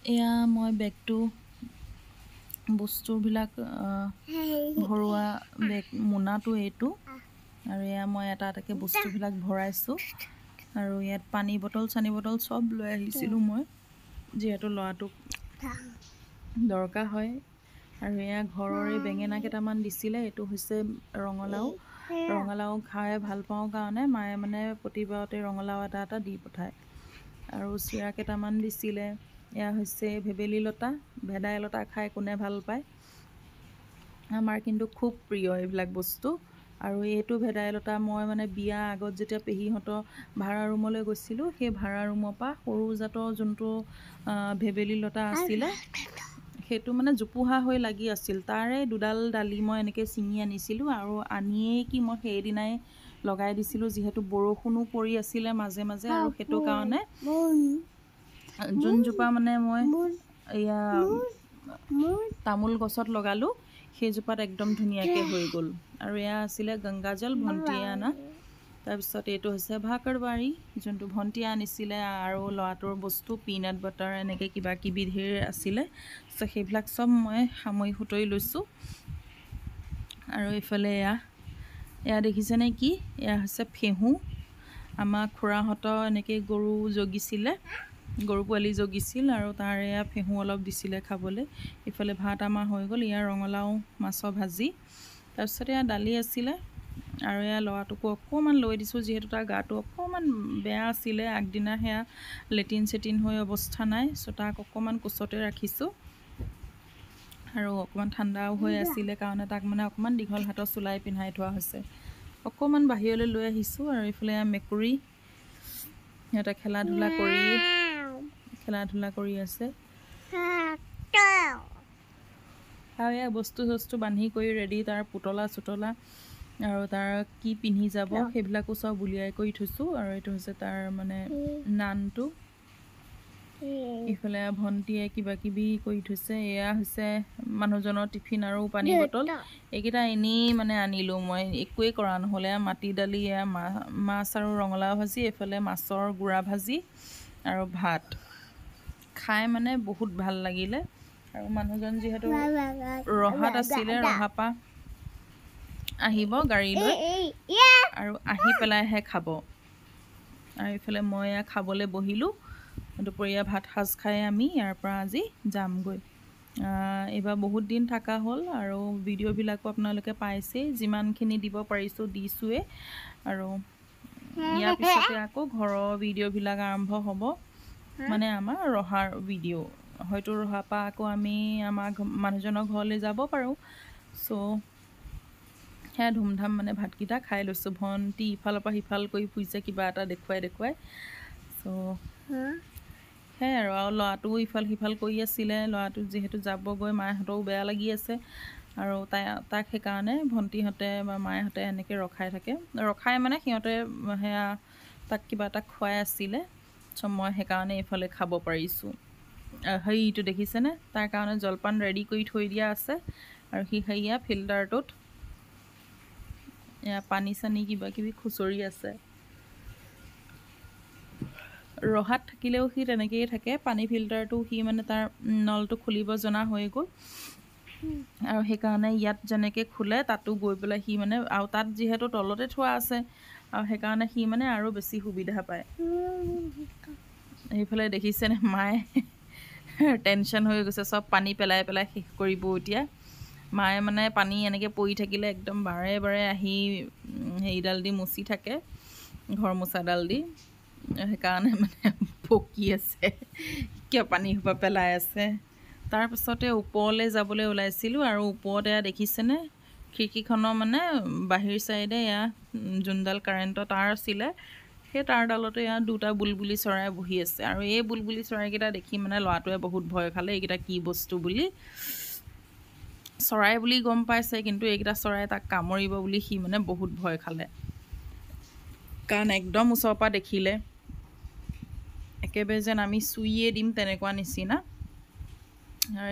এয়া মই বেগটো বস্তুবিলাক ভৰোৱা বেগ মোনাটো এইটো আৰু এয়া মই এটা এটাকৈ বস্তুবিলাক ভৰাইছোঁ আৰু ইয়াত পানী বটল চানি বটল চব লৈ আহিছিলোঁ মই যিহেতু ল'ৰাটোক দৰকাৰ হয় আৰু এয়া ঘৰৰে বেঙেনা কেইটামান দিছিলে এইটো হৈছে ৰঙালাও খাই ভাল পাওঁ কাৰণে মায়ে মানে প্ৰতিবাৰতে ৰঙালাও এটা এটা দি পঠায় আৰু চিৰা কেইটামান দিছিলে এয়া হৈছে ভেবেলী লতা ভেদাইলতা খাই কোনে ভাল পায় আমাৰ কিন্তু খুব প্ৰিয় এইবিলাক বস্তু আৰু এইটো ভেদাইলতা মই মানে বিয়া আগত যেতিয়া পেহীহঁতৰ ভাড়া ৰুমলৈ গৈছিলোঁ সেই ভাড়া ৰুমৰ পৰা সৰু জাতৰ যোনটো ভেবেলী লতা আছিলে সেইটো মানে জোপোহা হৈ লাগি আছিল তাৰে দুডাল ডালি মই এনেকৈ ছিঙি আনিছিলোঁ আৰু আনিয়েই কি মই সেইদিনাই লগাই দিছিলোঁ যিহেতু বৰষুণো পৰি আছিলে মাজে মাজে আৰু সেইটো কাৰণে যোনজোপা মানে মই এয়া তামোল গছত লগালোঁ সেইজোপাত একদম ধুনীয়াকৈ হৈ গ'ল আৰু এয়া আছিলে গংগাজল ভণ্টিয়ে আনা তাৰপিছত এইটো হৈছে ভাকৰবাৰী যোনটো ভণ্টিয়ে আনিছিলে আৰু ল'ৰাটোৰ বস্তু পিনাট বাটাৰ এনেকৈ কিবা কিবি ধেৰ আছিলে চ' সেইবিলাক চব মই সামৰি সুতৰি লৈছোঁ আৰু এইফালে এয়া দেখিছেনে কি এয়া হৈছে ফেহু আমাৰ খুৰাহঁতৰ এনেকৈ গৰু জগিছিলে গৰু পোৱালি জগিছিল আৰু তাৰ এয়া ফেহু অলপ দিছিলে খাবলৈ ইফালে ভাত আমাৰ হৈ গ'ল ইয়াৰ ৰঙালাও মাছৰ ভাজি তাৰপিছত এয়া দালি আছিলে আৰু এয়া ল'ৰাটোকো অকণমান লৈ দিছোঁ যিহেতু তাৰ গাটো অকণমান বেয়া আছিলে আগদিনা সেয়া লেট্ৰিন চেটিন হৈ অৱস্থা নাই চ' তাক অকণমান কোচতে ৰাখিছোঁ আৰু অকণমান ঠাণ্ডাও হৈ আছিলে কাৰণে তাক মানে অকণমান দীঘল হাতৰ চোলাই পিন্ধাই থোৱা হৈছে অকণমান বাহিৰলৈ লৈ আহিছোঁ আৰু এইফালে মেকুৰী সিহঁতে খেলা ধূলা কৰি আছে আৰু এয়া বস্তু চস্তু বান্ধি কৰি ৰেডি তাৰ পুতলা চুতলা আৰু তাৰ কি পিন্ধি যাব সেইবিলাকো চব উলিয়াই কৰি থৈছোঁ আৰু এইটো হৈছে তাৰ মানে নানটো ইফালে ভণ্টিয়ে কিবা কিবি কৰি থৈছে এয়া হৈছে মানুহজনৰ টিফিন আৰু পানী বটল এইকেইটা এনেই মানে আনিলোঁ মই একোৱেই কৰা নহ'লে মাটি দালি এয়া মাছ আৰু ৰঙালাও ভাজি এইফালে মাছৰ গুড়া ভাজি আৰু ভাত খাই মানে বহুত ভাল লাগিলে আৰু মানুহজন যিহেতু ৰহাত আছিলে ৰহাপা আহিব গাড়ী লৈ আৰু আহি পেলাইহে খাব আৰু এইফালে মই খাবলৈ বহিলোঁ দুপৰীয়া ভাত সাজ খাই আমি ইয়াৰ পৰা আজি যামগৈ এইবাৰ বহুত দিন থকা হ'ল আৰু ভিডিঅ'বিলাকো আপোনালোকে পাইছেই যিমানখিনি দিব পাৰিছোঁ দিছোঁৱে আৰু ইয়াৰ পিছতে আকৌ ঘৰৰ ভিডিঅ'বিলাক আৰম্ভ হ'ব মানে আমাৰ ৰহাৰ ভিডিঅ' হয়তো ৰহাৰ পৰা আকৌ আমি আমাৰ মানুহজনৰ ঘৰলৈ যাব পাৰোঁ চ' সেয়া ধুমধাম মানে ভাতকেইটা খাই লৈছোঁ ভণ্টি ইফালৰ পৰা সিফাল কৰি ফুৰিছে কিবা এটা দেখুৱাই চ' সেয়াই আৰু ল'ৰাটোও ইফাল সিফাল কৰি আছিলে ল'ৰাটো যিহেতু যাবগৈ মাহঁতৰো বেয়া লাগি আছে আৰু তাক সেইকাৰণে ভণ্টিহঁতে বা মাহঁতে এনেকৈ ৰখাই মানে সিহঁতে সেয়া তাক কিবা এটা খুৱাই আছিলে চ' মই সেইকাৰণে এইফালে খাব পাৰিছোঁ হেৰিটো দেখিছেনে তাৰ কাৰণে জলপান ৰেডি কৰি থৈ দিয়া আছে আৰু সেয়া ফিল্টাৰটোত এয়া পানী চানী কিবা কিবি খুচৰি আছে ৰহাত থাকিলেও সি তেনেকৈয়ে থাকে পানী ফিল্টাৰটো সি মানে তাৰ নলটো খুলিব জনা হৈ গ'ল আৰু সেইকাৰণে ইয়াত যেনেকৈ খোলে তাতো গৈ পেলাই সি মানে আৰু তাত যিহেতু তলতে থোৱা আছে আৰু সেইকাৰণে সি মানে আৰু বেছি সুবিধা পায় সেইফালে দেখিছেনে মায়ে টেনশ্যন হৈ গৈছে চব পানী পেলাই শেষ কৰিব এতিয়া মায়ে মানে পানী এনেকৈ পৰি থাকিলে একদম বাৰে বাৰে আহি হেৰিডাল দি মুচি থাকে ঘৰ মোচাডাল দি সেইকাৰণে মানে পকি আছে কিয় পানী সোপা পেলাই আছে তাৰপিছতে ওপৰলৈ যাবলৈ ওলাইছিলোঁ আৰু ওপৰতে দেখিছেনে খিৰিকীখনৰ মানে বাহিৰ চাইডে এয়া যোনডাল কাৰেণ্টৰ তাঁৰ আছিলে সেই তাঁৰডালতে এয়া দুটা বুলবুলি চৰাই বহি আছে আৰু এই বুলবুলি চৰাইকেইটা দেখি মানে ল'ৰাটোৱে বহুত ভয় খালে এইকেইটা কি বস্তু বুলি চৰাই বুলি গম পাইছে কিন্তু এইকেইটা চৰাই তাক কামুৰিব বুলি সি মানে বহুত ভয় খালে কাৰণ একদম ওচৰৰ পৰা দেখিলে একেবাৰে যেন আমি চুইয়ে দিম তেনেকুৱা নিচিনা আৰু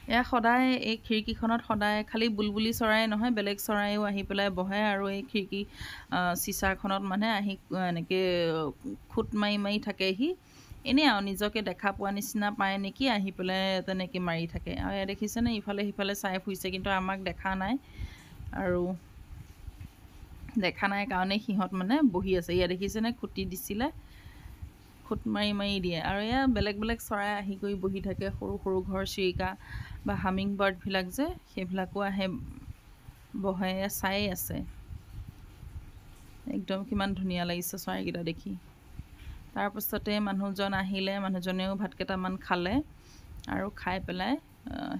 এয়া সদায় এই খিৰিকীখনত সদায় খালি বুলবুলি চৰাই নহয় বেলেগ চৰাইও আহি পেলাই বহে আৰু এই খিৰিকী চিচাৰখনত মানে আহি এনেকৈ খুট মাৰি মাৰি থাকেহি এনেই আৰু নিজকে দেখা পোৱা নিচিনা পায় নেকি আহি পেলাই তেনেকৈ মাৰি থাকে। আৰু এয়া দেখিছেনে ইফালে সিফালে চাই ফুৰিছে, কিন্তু আমাক দেখা নাই। আৰু দেখা নাই কাৰণে সিহঁত মানে বহি আছে। এয়া দেখিছেনে খুটি দিছিলে, খুট মাৰি মাৰি দিয়ে। আৰু এয়া বেলেগ বেলেগ চৰাই আহি কৰি বহি থাকে, সৰু সৰু ঘৰ চিৰিকা বা হামিং বাৰ্ডবিলাক যে সেইবিলাকো আহে বহে চায়ে আছে। একদম কিমান ধুনীয়া লাগিছে চৰাইকেইটা দেখি। তাৰপাছতে মানুহজন আহিলে, মানুহজনেও ভাত কেইটামান খালে আৰু খাই পেলাই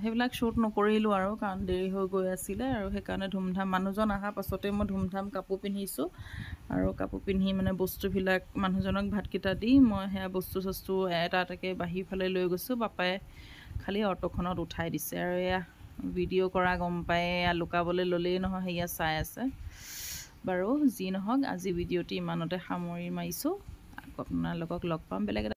সেইবিলাক শ্বুট নকৰিলোঁ আৰু কাৰণ দেৰি হৈ গৈ আছিলে। আৰু সেইকাৰণে ধুমধাম মানুহজন অহাৰ পাছতে মই ধুমধাম কাপোৰ পিন্ধিছোঁ। আৰু কাপোৰ পিন্ধি মানে বস্তুবিলাক মানুহজনক ভাতকেইটা দি মই সেয়া বস্তু চস্তু এটা এটাকৈ বাহিৰ ফালে লৈ গৈছোঁ। পাপাই খালি অটোখনত উঠাই দিছে। আৰু এয়া ভিডিঅ' কৰা গম পায়, এয়া লুকাবলৈ ল'লেই নহয়, সেয়া চাই আছে। বাৰু যি নহওক আজি ভিডিঅ'টি ইমানতে সামৰি মাৰিছোঁ। আপোনালোকক লগ পাম বেলেগ এটা